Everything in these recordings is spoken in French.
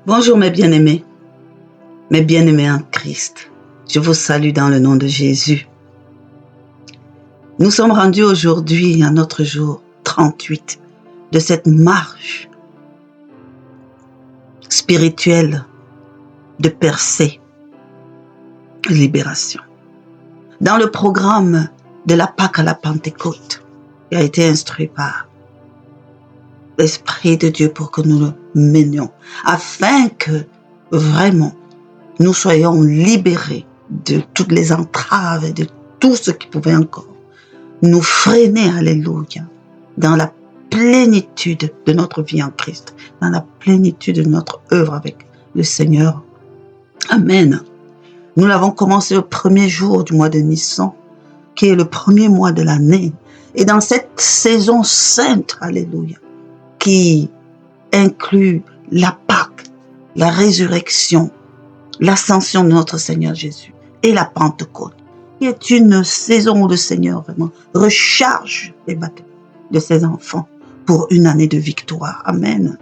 Bonjour mes bien-aimés en Christ. Je vous salue dans le nom de Jésus. Nous sommes rendus aujourd'hui à notre jour 38 de cette marche spirituelle de percée, de libération. Dans le programme de la Pâque à la Pentecôte, qui a été instruit par l'Esprit de Dieu pour que nous le menions, afin que vraiment nous soyons libérés de toutes les entraves et de tout ce qui pouvait encore nous freiner, alléluia, dans la plénitude de notre vie en Christ, dans la plénitude de notre œuvre avec le Seigneur. Amen. Nous l'avons commencé le premier jour du mois de Nissan, qui est le premier mois de l'année. Et dans cette saison sainte, alléluia, qui inclut la Pâque, la résurrection, l'ascension de notre Seigneur Jésus et la Pentecôte, qui est une saison où le Seigneur vraiment recharge les bâtiments de ses enfants pour une année de victoire. Amen.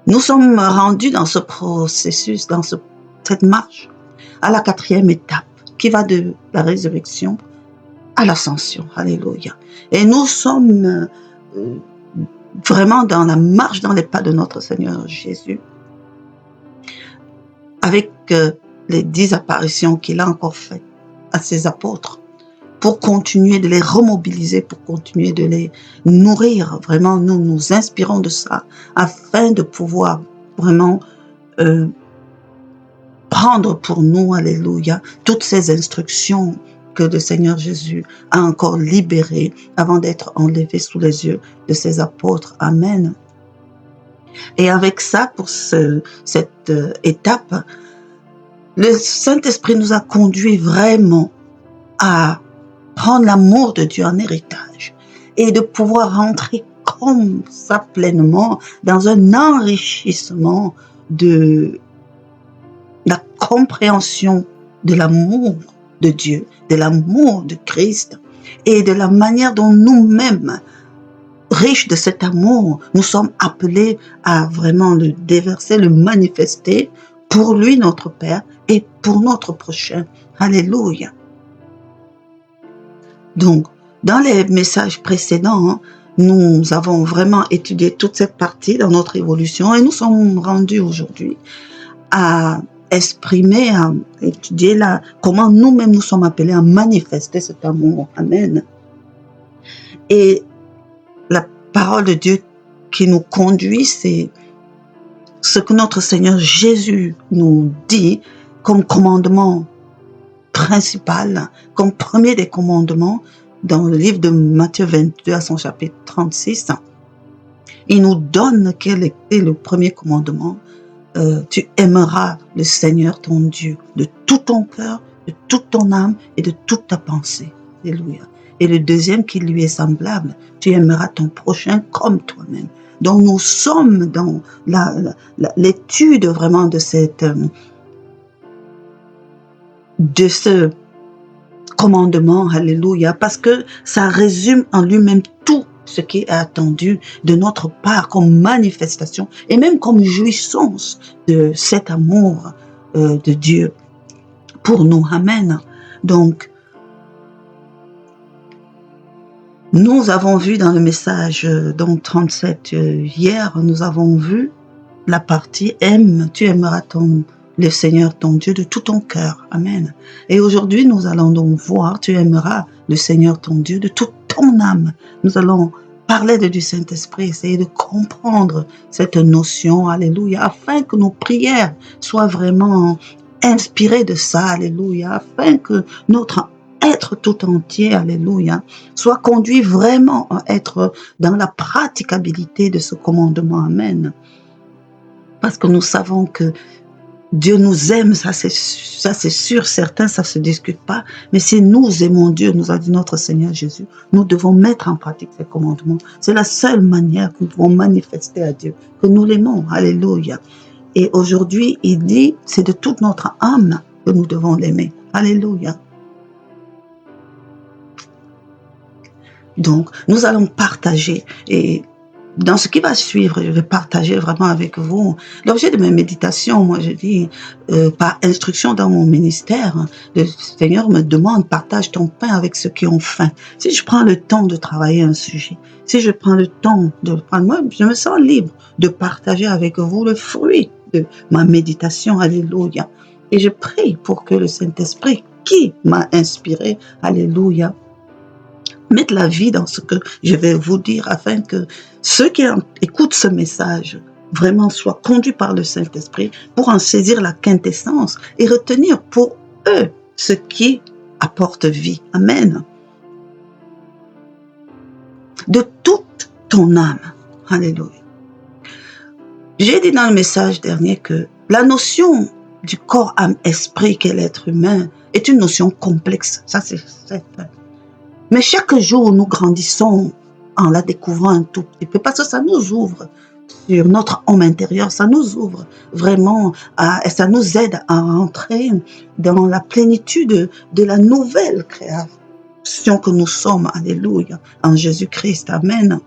Nous sommes rendus dans ce processus, dans cette marche, à la 4e étape, qui va de la résurrection à l'ascension. Alléluia. Et nous sommes vraiment dans la marche dans les pas de notre Seigneur Jésus, avec les 10 apparitions qu'il a encore faites à ses apôtres, pour continuer de les remobiliser, pour continuer de les nourrir. Vraiment, nous nous inspirons de ça, afin de pouvoir vraiment prendre pour nous, alléluia, toutes ces instructions que le Seigneur Jésus a encore libérées avant d'être enlevé sous les yeux de ses apôtres. Amen. Et avec ça, pour cette étape, le Saint-Esprit nous a conduits vraiment à prendre l'amour de Dieu en héritage et de pouvoir rentrer comme ça pleinement dans un enrichissement de la compréhension de l'amour de Dieu, de l'amour de Christ et de la manière dont nous-mêmes, riches de cet amour, nous sommes appelés à vraiment le déverser, le manifester pour lui, notre Père, et pour notre prochain. Alléluia. Donc, dans les messages précédents, nous avons vraiment étudié toute cette partie dans notre évolution et nous sommes rendus aujourd'hui à exprimer, à étudier comment nous-mêmes nous sommes appelés à manifester cet amour. Amen. Et la parole de Dieu qui nous conduit, c'est ce que notre Seigneur Jésus nous dit comme commandement principal, comme premier des commandements dans le livre de Matthieu 22 à son chapitre 36. Il nous donne quel était le premier commandement. Tu aimeras le Seigneur ton Dieu de tout ton cœur, de toute ton âme et de toute ta pensée. Alléluia. Et le deuxième qui lui est semblable, tu aimeras ton prochain comme toi-même. Donc nous sommes dans l'étude vraiment de ce commandement, alléluia, parce que ça résume en lui-même tout ce qui est attendu de notre part comme manifestation et même comme jouissance de cet amour de Dieu pour nous. Amen. Donc, nous avons vu dans le message donc 37 hier, nous avons vu la partie tu aimeras le Seigneur ton Dieu de tout ton cœur. Amen. Et aujourd'hui, nous allons donc voir, tu aimeras le Seigneur ton Dieu de toute ton âme. Nous allons parler du Saint-Esprit, essayer de comprendre cette notion, alléluia, afin que nos prières soient vraiment inspirées de ça, alléluia, afin que notre être tout entier, alléluia, soit conduit vraiment à être dans la praticabilité de ce commandement. Amen. Parce que nous savons que Dieu nous aime, ça c'est sûr, certain, ça se discute pas. Mais si nous aimons Dieu, nous a dit notre Seigneur Jésus, nous devons mettre en pratique ces commandements. C'est la seule manière que nous devons manifester à Dieu, que nous l'aimons. Alléluia. Et aujourd'hui, il dit, c'est de toute notre âme que nous devons l'aimer. Alléluia. Donc, nous allons partager et Dans ce qui va suivre, je vais partager vraiment avec vous l'objet de mes méditations. Moi, je dis, par instruction dans mon ministère, le Seigneur me demande, partage ton pain avec ceux qui ont faim. Si je prends le temps de travailler un sujet, si je prends le temps de le prendre, moi, je me sens libre de partager avec vous le fruit de ma méditation. Alléluia. Et je prie pour que le Saint-Esprit, qui m'a inspiré, alléluia, mettre la vie dans ce que je vais vous dire afin que ceux qui écoutent ce message vraiment soient conduits par le Saint-Esprit pour en saisir la quintessence et retenir pour eux ce qui apporte vie. Amen. De toute ton âme. Alléluia. J'ai dit dans le message dernier que la notion du corps, âme, esprit qu'est l'être humain est une notion complexe. Ça, c'est certain. Mais chaque jour, nous grandissons en la découvrant un tout petit peu parce que ça nous ouvre sur notre homme intérieur, ça nous ouvre vraiment et ça nous aide à rentrer dans la plénitude de la nouvelle création que nous sommes, alléluia, en Jésus-Christ, amen.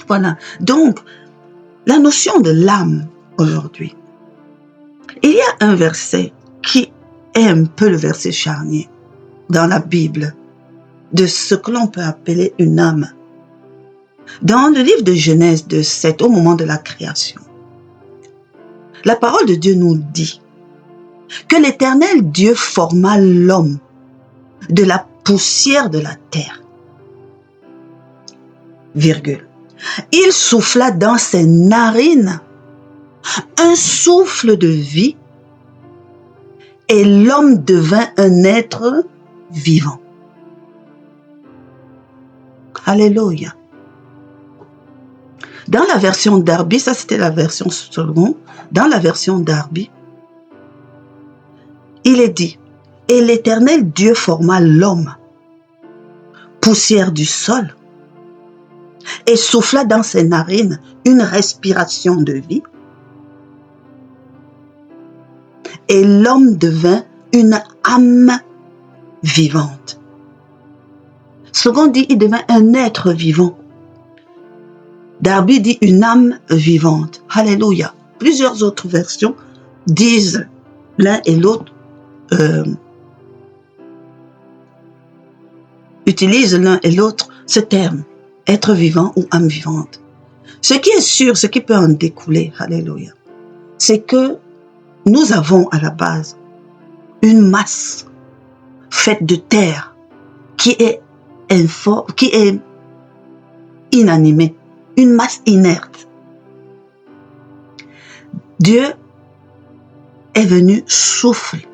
Voilà, donc la notion de l'âme aujourd'hui. Il y a un verset qui est un peu le verset charnier dans la Bible de ce que l'on peut appeler une âme. Dans le livre de Genèse 2:7, au moment de la création, la parole de Dieu nous dit que l'Éternel Dieu forma l'homme de la poussière de la terre. Virgule. Il souffla dans ses narines un souffle de vie et l'homme devint un être vivant. Alléluia. Dans la version Darby, ça c'était la version Solomon, dans la version Darby, il est dit, et l'Éternel Dieu forma l'homme, poussière du sol, et souffla dans ses narines une respiration de vie, et l'homme devint une âme vivante. Second dit, il devint un être vivant. Darby dit une âme vivante. Alléluia. Plusieurs autres versions disent l'un et l'autre, utilisent l'un et l'autre ce terme, être vivant ou âme vivante. Ce qui est sûr, ce qui peut en découler, alléluia, c'est que nous avons à la base une masse faite de terre qui est inanimée, une masse inerte. Dieu est venu souffler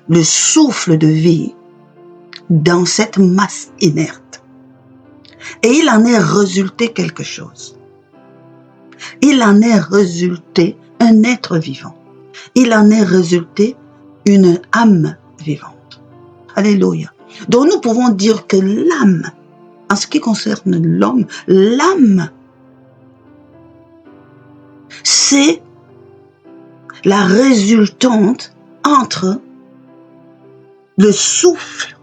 le souffle de vie dans cette masse inerte. Et il en est résulté quelque chose. Il en est résulté un être vivant. Il en est résulté une âme vivante. Alléluia. Donc nous pouvons dire que l'âme, en ce qui concerne l'homme, l'âme, c'est la résultante entre le souffle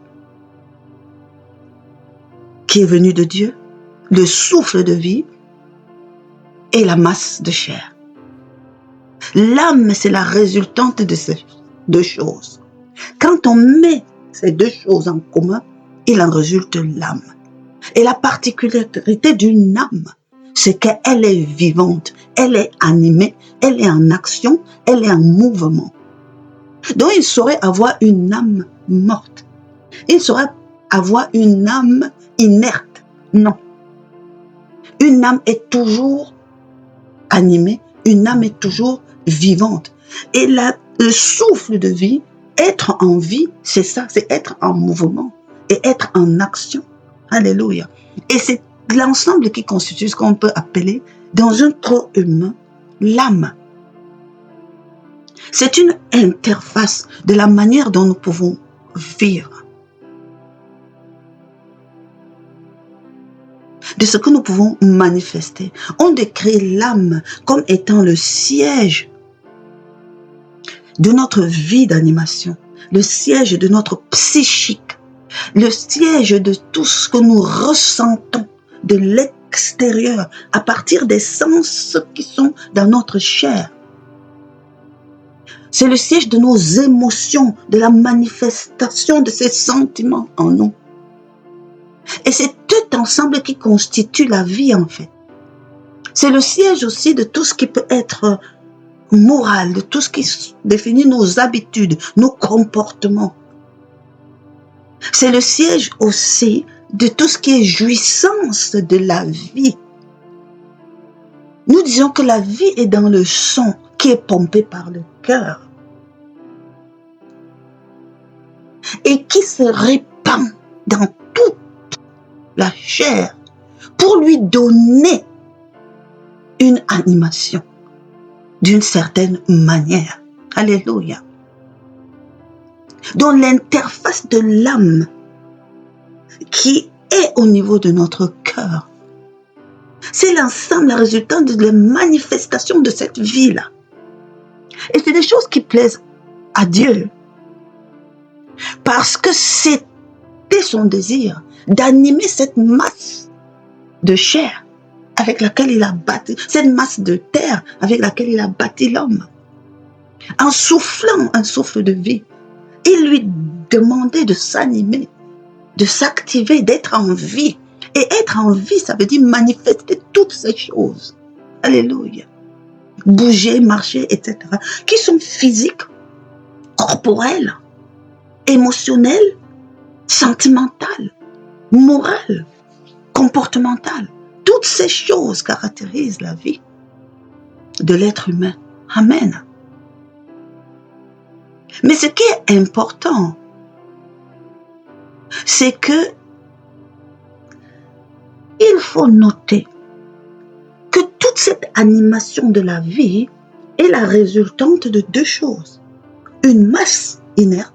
qui est venu de Dieu, le souffle de vie et la masse de chair. L'âme, c'est la résultante de ces deux choses. Quand on met ces deux choses en commun, il en résulte l'âme. Et la particularité d'une âme, c'est qu'elle est vivante, elle est animée, elle est en action, elle est en mouvement. Donc il saurait avoir une âme morte. Il saurait avoir une âme inerte. Non. Une âme est toujours animée, une âme est toujours vivante. Et le souffle de vie, être en vie, c'est ça, c'est être en mouvement et être en action. Alléluia. Et c'est l'ensemble qui constitue ce qu'on peut appeler, dans un corps humain, l'âme. C'est une interface de la manière dont nous pouvons vivre, de ce que nous pouvons manifester. On décrit l'âme comme étant le siège de notre vie d'animation, le siège de notre psychique, le siège de tout ce que nous ressentons, de extérieur, à partir des sens qui sont dans notre chair. C'est le siège de nos émotions, de la manifestation de ces sentiments en nous. Et c'est tout ensemble qui constitue la vie en fait. C'est le siège aussi de tout ce qui peut être moral, de tout ce qui définit nos habitudes, nos comportements. C'est le siège aussi de tout ce qui est jouissance de la vie. Nous disons que la vie est dans le sang qui est pompé par le cœur et qui se répand dans toute la chair pour lui donner une animation d'une certaine manière. Alléluia. Dans l'interface de l'âme qui est au niveau de notre cœur. C'est l'ensemble, la résultante de la manifestation de cette vie-là. Et c'est des choses qui plaisent à Dieu. Parce que c'était son désir d'animer cette masse de chair avec laquelle il a bâti, cette masse de terre avec laquelle il a bâti l'homme. En soufflant un souffle de vie, il lui demandait de s'animer, de s'activer, d'être en vie. Et être en vie, ça veut dire manifester toutes ces choses. Alléluia. Bouger, marcher, etc. Qui sont physiques, corporelles, émotionnelles, sentimentales, morales, comportementales. Toutes ces choses caractérisent la vie de l'être humain. Amen. Mais ce qui est important, c'est que il faut noter que toute cette animation de la vie est la résultante de deux choses. Une masse inerte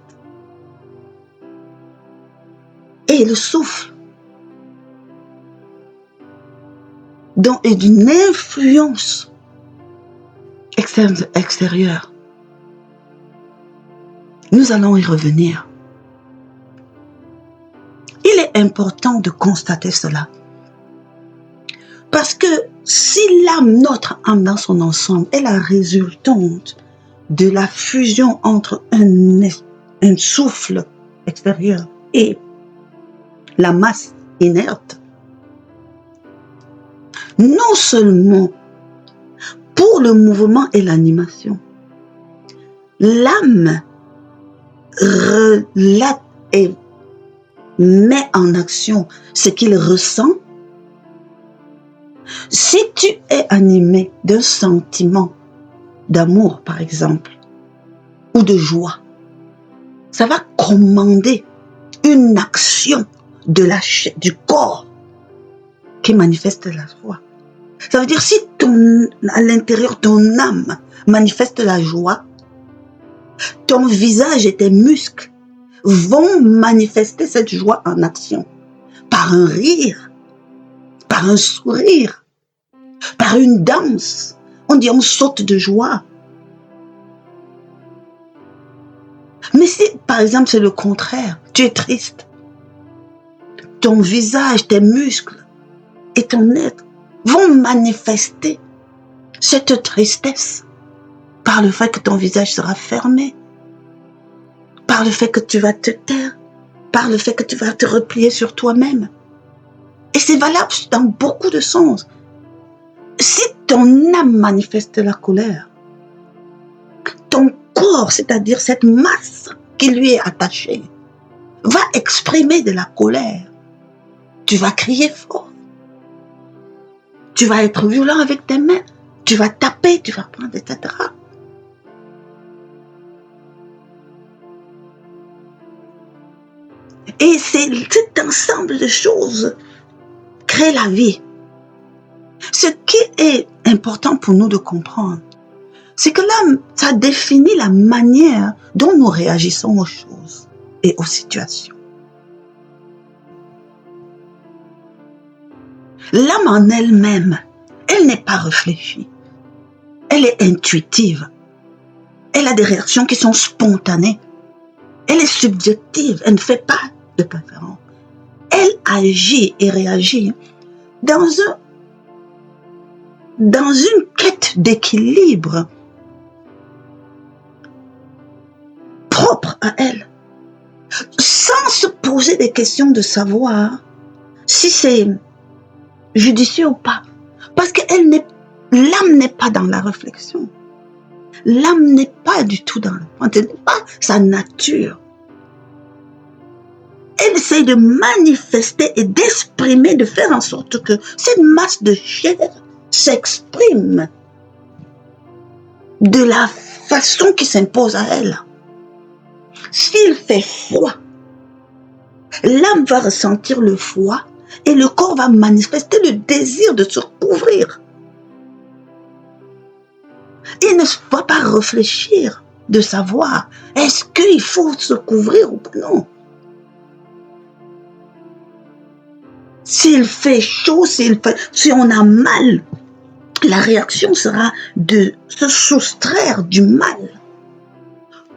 et le souffle. Et d'une influence extérieure. Nous allons y revenir. Il est important de constater cela. Parce que si l'âme, notre âme dans son ensemble, est la résultante de la fusion entre un souffle extérieur et la masse inerte, non seulement pour le mouvement et l'animation, l'âme relate et met en action ce qu'il ressent. Si tu es animé d'un sentiment d'amour, par exemple, ou de joie, ça va commander une action du corps qui manifeste la joie. Ça veut dire si à l'intérieur ton âme manifeste la joie, ton visage et tes muscles vont manifester cette joie en action par un rire, par un sourire, par une danse. On dit on saute de joie. Mais si par exemple c'est le contraire, tu es triste, ton visage, tes muscles et ton être vont manifester cette tristesse par le fait que ton visage sera fermé, par le fait que tu vas te taire, par le fait que tu vas te replier sur toi-même. Et c'est valable dans beaucoup de sens. Si ton âme manifeste la colère, ton corps, c'est-à-dire cette masse qui lui est attachée, va exprimer de la colère. Tu vas crier fort. Tu vas être violent avec tes mains. Tu vas taper, tu vas prendre, etc. Et c'est cet ensemble de choses crée la vie. Ce qui est important pour nous de comprendre, c'est que là, ça définit la manière dont nous réagissons aux choses et aux situations. L'âme en elle-même, elle n'est pas réfléchie. Elle est intuitive. Elle a des réactions qui sont spontanées. Elle est subjective. Elle ne fait pas de préférence. Elle agit et réagit dans dans une quête d'équilibre propre à elle, sans se poser des questions de savoir si c'est judicieux ou pas. Parce que l'âme n'est pas dans la réflexion. L'âme n'est pas du tout dans ce n'est pas sa nature. Elle essaie de manifester et d'exprimer, de faire en sorte que cette masse de chair s'exprime de la façon qui s'impose à elle. S'il fait froid, l'âme va ressentir le froid et le corps va manifester le désir de se couvrir. Il ne va pas réfléchir de savoir est-ce qu'il faut se couvrir ou pas. Non. S'il fait chaud, si on a mal, la réaction sera de se soustraire du mal.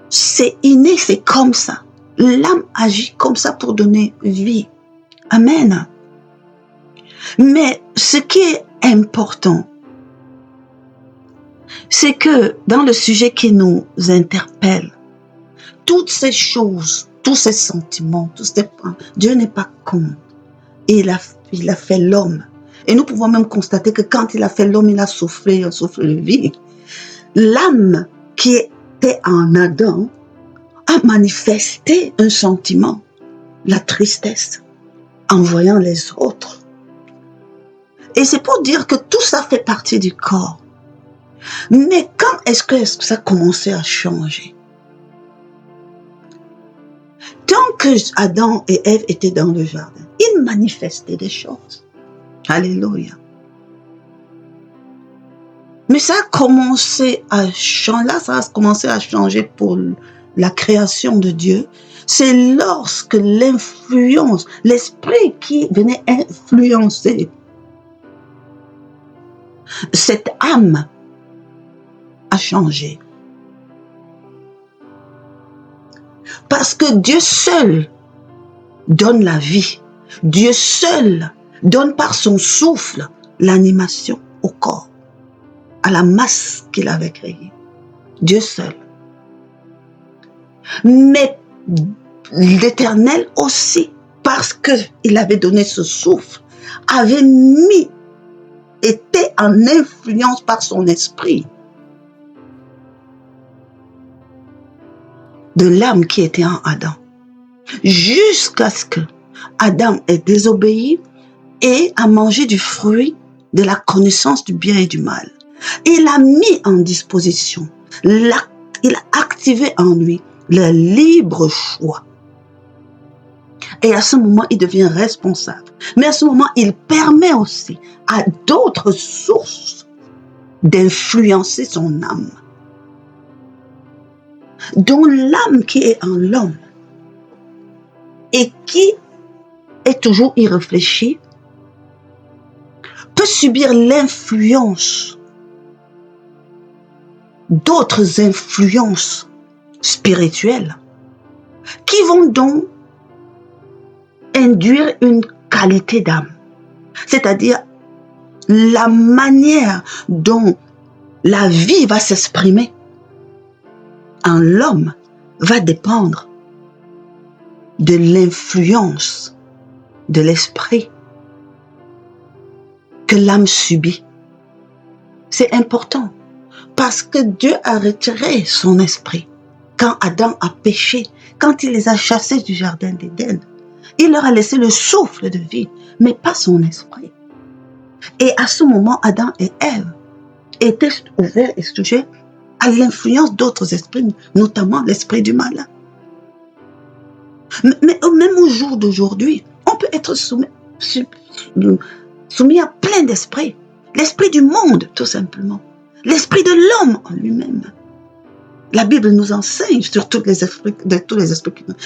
C'est inné, c'est comme ça. L'âme agit comme ça pour donner vie. Amen. Mais ce qui est important, c'est que dans le sujet qui nous interpelle, toutes ces choses, tous ces sentiments, Dieu n'est pas con. Il a fait l'homme. Et nous pouvons même constater que quand il a fait l'homme, il a soufflé un souffle de vie. L'âme qui était en Adam a manifesté un sentiment, la tristesse, en voyant les autres. Et c'est pour dire que tout ça fait partie du corps. Mais quand est-ce que ça a commencé à changer? Tant que Adam et Ève étaient dans le jardin, ils manifestaient des choses. Alléluia. Mais ça a commencé à changer. Là, ça a commencé à changer pour la création de Dieu. C'est lorsque l'influence, l'esprit qui venait influencer cette âme a changé. Parce que Dieu seul donne la vie. Dieu seul donne par son souffle l'animation au corps, à la masse qu'il avait créée. Dieu seul. Mais l'Éternel aussi, parce qu'il avait donné ce souffle, était en influence par son esprit de l'âme qui était en Adam, jusqu'à ce que Adam ait désobéi et a mangé du fruit de la connaissance du bien et du mal. Il a mis en disposition, il a activé en lui le libre choix. Et à ce moment, il devient responsable. Mais à ce moment, il permet aussi à d'autres sources d'influencer son âme. Dont l'âme qui est en l'homme et qui est toujours irréfléchie peut subir l'influence d'autres influences spirituelles qui vont donc induire une qualité d'âme. C'est-à-dire la manière dont la vie va s'exprimer en l'homme va dépendre de l'influence de l'esprit que l'âme subit. C'est important parce que Dieu a retiré son esprit. Quand Adam a péché, quand il les a chassés du jardin d'Éden, il leur a laissé le souffle de vie, mais pas son esprit. Et à ce moment, Adam et Ève étaient ouverts et sujets à l'influence d'autres esprits, notamment l'esprit du malin. Mais même au jour d'aujourd'hui, on peut être soumis à plein d'esprits. L'esprit du monde, tout simplement. L'esprit de l'homme en lui-même. La Bible nous enseigne sur tous les esprits.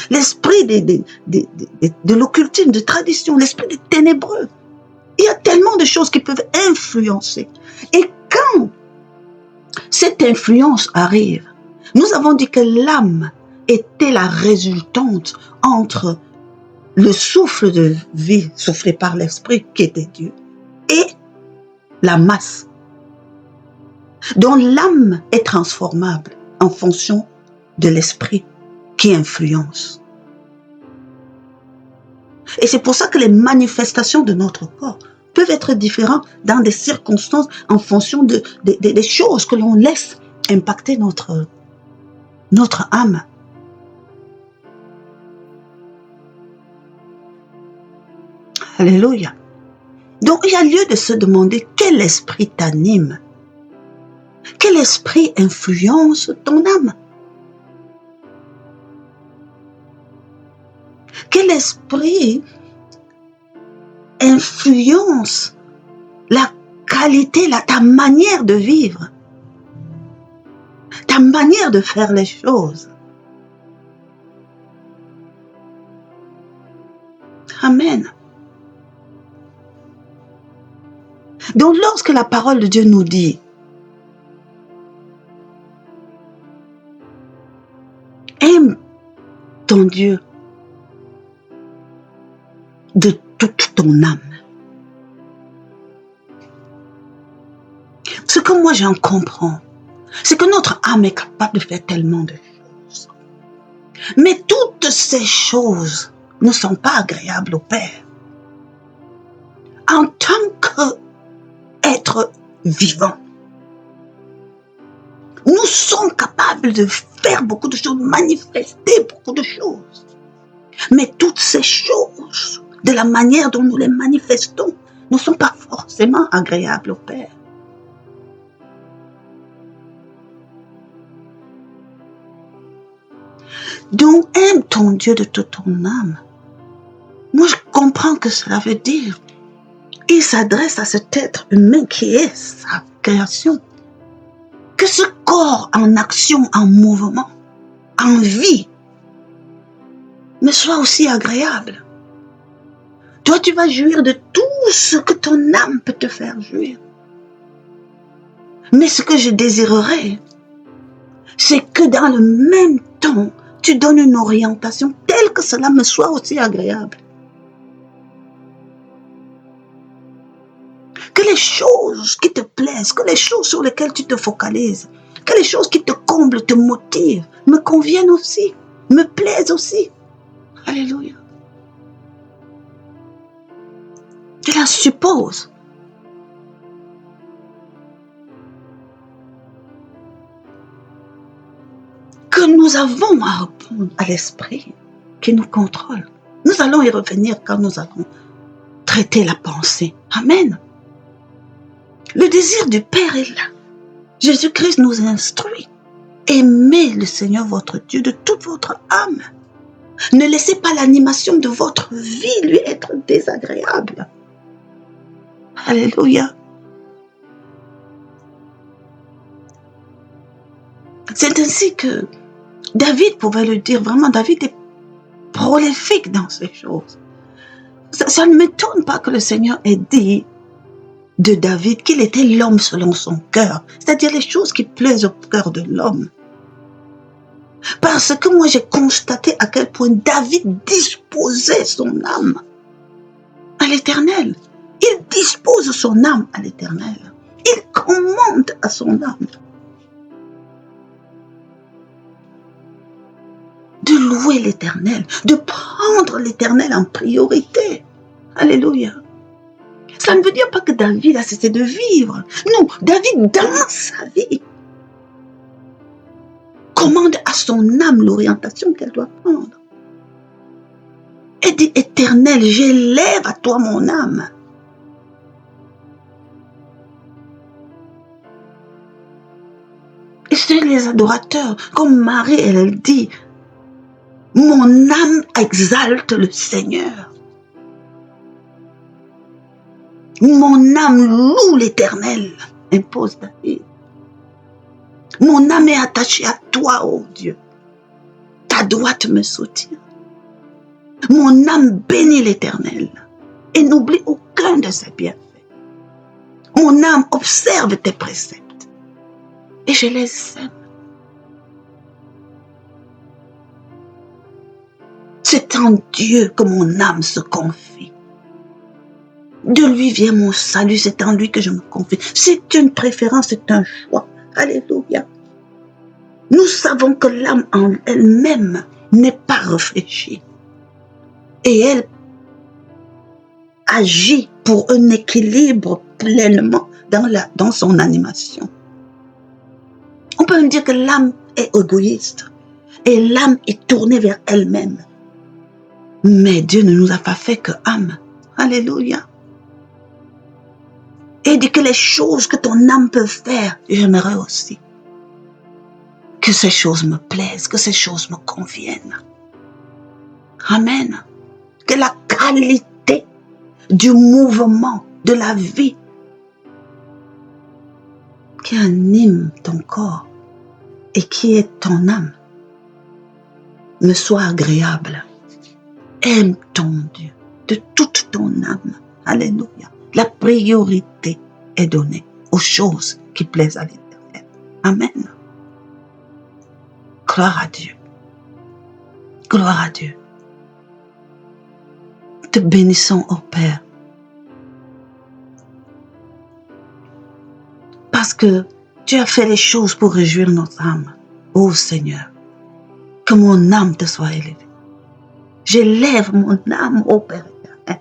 L'esprit de l'occultisme, de tradition, l'esprit des ténébreux. Il y a tellement de choses qui peuvent influencer. Et quand cette influence arrive, nous avons dit que l'âme était la résultante entre le souffle de vie soufflé par l'esprit qui était Dieu et la masse dont l'âme est transformable en fonction de l'esprit qui influence. Et c'est pour ça que les manifestations de notre corps peuvent être différentes dans des circonstances en fonction des choses que l'on laisse impacter notre âme. Alléluia. Donc il y a lieu de se demander quel esprit t'anime, quel esprit influence ton âme, quel esprit influence la qualité, ta manière de vivre, ta manière de faire les choses. Amen. Donc lorsque la parole de Dieu nous dit aime ton Dieu de toute ton âme. Ce que moi j'en comprends, c'est que notre âme est capable de faire tellement de choses. Mais toutes ces choses ne sont pas agréables au Père. En tant qu'être vivant, nous sommes capables de faire beaucoup de choses, manifester beaucoup de choses. Mais toutes ces choses, de la manière dont nous les manifestons, ne sont pas forcément agréables au Père. Donc, aime ton Dieu de toute ton âme. Moi, je comprends que cela veut dire, il s'adresse à cet être humain qui est sa création. Que ce corps en action, en mouvement, en vie, me soit aussi agréable. Toi, tu vas jouir de tout ce que ton âme peut te faire jouir. Mais ce que je désirerais, c'est que dans le même temps, tu donnes une orientation telle que cela me soit aussi agréable. Que les choses qui te plaisent, que les choses sur lesquelles tu te focalises, que les choses qui te comblent, te motivent, me conviennent aussi, me plaisent aussi. Alléluia. Cela suppose que nous avons à répondre à l'esprit qui nous contrôle. Nous allons y revenir quand nous allons traiter la pensée. Amen. Le désir du Père est là. Jésus-Christ nous instruit. Aimez le Seigneur votre Dieu de toute votre âme. Ne laissez pas l'animation de votre vie lui être désagréable. Alléluia. C'est ainsi que David pouvait le dire. Vraiment, David est prolifique dans ces choses. Ça ne m'étonne pas que le Seigneur ait dit de David qu'il était l'homme selon son cœur. C'est-à-dire les choses qui plaisent au cœur de l'homme. Parce que moi j'ai constaté à quel point David disposait son âme à l'Éternel. Il dispose son âme à l'Éternel. Il commande à son âme de louer l'Éternel, de prendre l'Éternel en priorité. Alléluia. Cela ne veut dire pas que David a cessé de vivre. Non, David dans sa vie commande à son âme l'orientation qu'elle doit prendre. Et dit, Éternel, j'élève à toi mon âme. Et c'est les adorateurs, comme Marie, elle dit, mon âme exalte le Seigneur. Mon âme loue l'Éternel, impose David. Mon âme est attachée à toi, ô Dieu. Ta droite me soutient. Mon âme bénit l'Éternel et n'oublie aucun de ses bienfaits. Mon âme observe tes préceptes et je les aime. C'est en Dieu que mon âme se confie. De lui vient mon salut, c'est en lui que je me confie. C'est une préférence, c'est un choix Alléluia. Nous savons que l'âme en elle-même n'est pas réfléchie. Et elle agit pour un équilibre pleinement dans son animation. On peut même dire que l'âme est égoïste et l'âme est tournée vers elle-même. Mais Dieu ne nous a pas fait que âme. Alléluia. Et il dit que les choses que ton âme peut faire, j'aimerais aussi. Que ces choses me plaisent, que ces choses me conviennent. Amen. Que la qualité du mouvement, de la vie qui anime ton corps et qui est ton âme me soit agréable. Aime ton Dieu de toute ton âme. Alléluia. La priorité est donnée aux choses qui plaisent à l'Éternel. Amen. Gloire à Dieu. Gloire à Dieu. Te bénissons, ô Père. Parce que tu as fait les choses pour réjouir notre âme. Ô Seigneur, que mon âme te soit élevée. J'élève mon âme, ô Père éternel.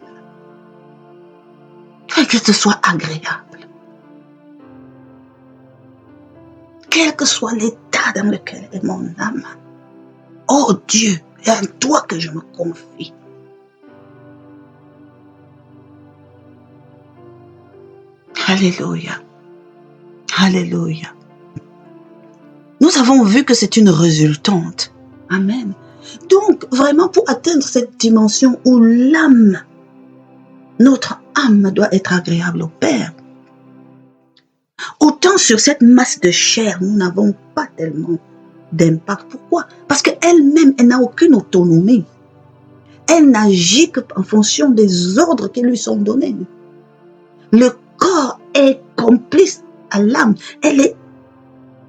Que ce soit agréable. Quel que soit l'état dans lequel est mon âme. Ô Dieu, c'est à toi que je me confie. Alléluia. Alléluia. Nous avons vu que c'est une résultante. Amen. Donc, vraiment, pour atteindre cette dimension où l'âme, notre âme doit être agréable au Père, autant sur cette masse de chair, nous n'avons pas tellement d'impact. Pourquoi? Parce qu'elle-même, elle n'a aucune autonomie. Elle n'agit qu'en fonction des ordres qui lui sont donnés. Le corps est complice à l'âme. Elle est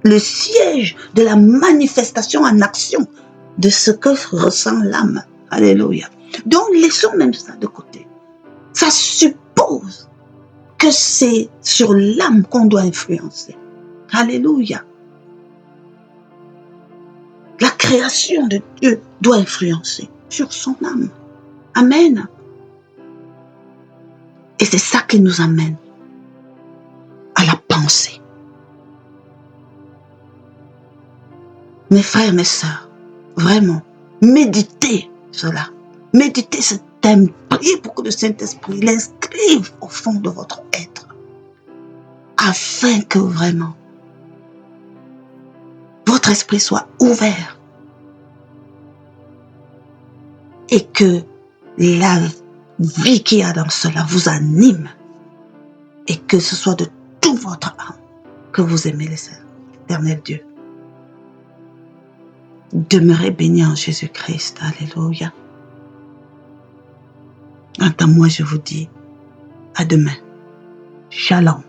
le siège de la manifestation en action de ce que ressent l'âme. Alléluia. Donc, laissons même ça de côté. Ça suppose que c'est sur l'âme qu'on doit influencer. Alléluia. La création de Dieu doit influencer sur son âme. Amen. Et c'est ça qui nous amène à la pensée. Mes frères, mes sœurs, vraiment, méditez cela. Méditez ce thème. Priez pour que le Saint-Esprit l'inscrive au fond de votre être. Afin que vraiment, votre esprit soit ouvert. Et que la vie qu'il y a dans cela vous anime. Et que ce soit de tout votre âme que vous aimez l'Éternel Dieu. Demeurez bénis en Jésus-Christ. Alléluia. Quant à moi, je vous dis à demain. Shalom.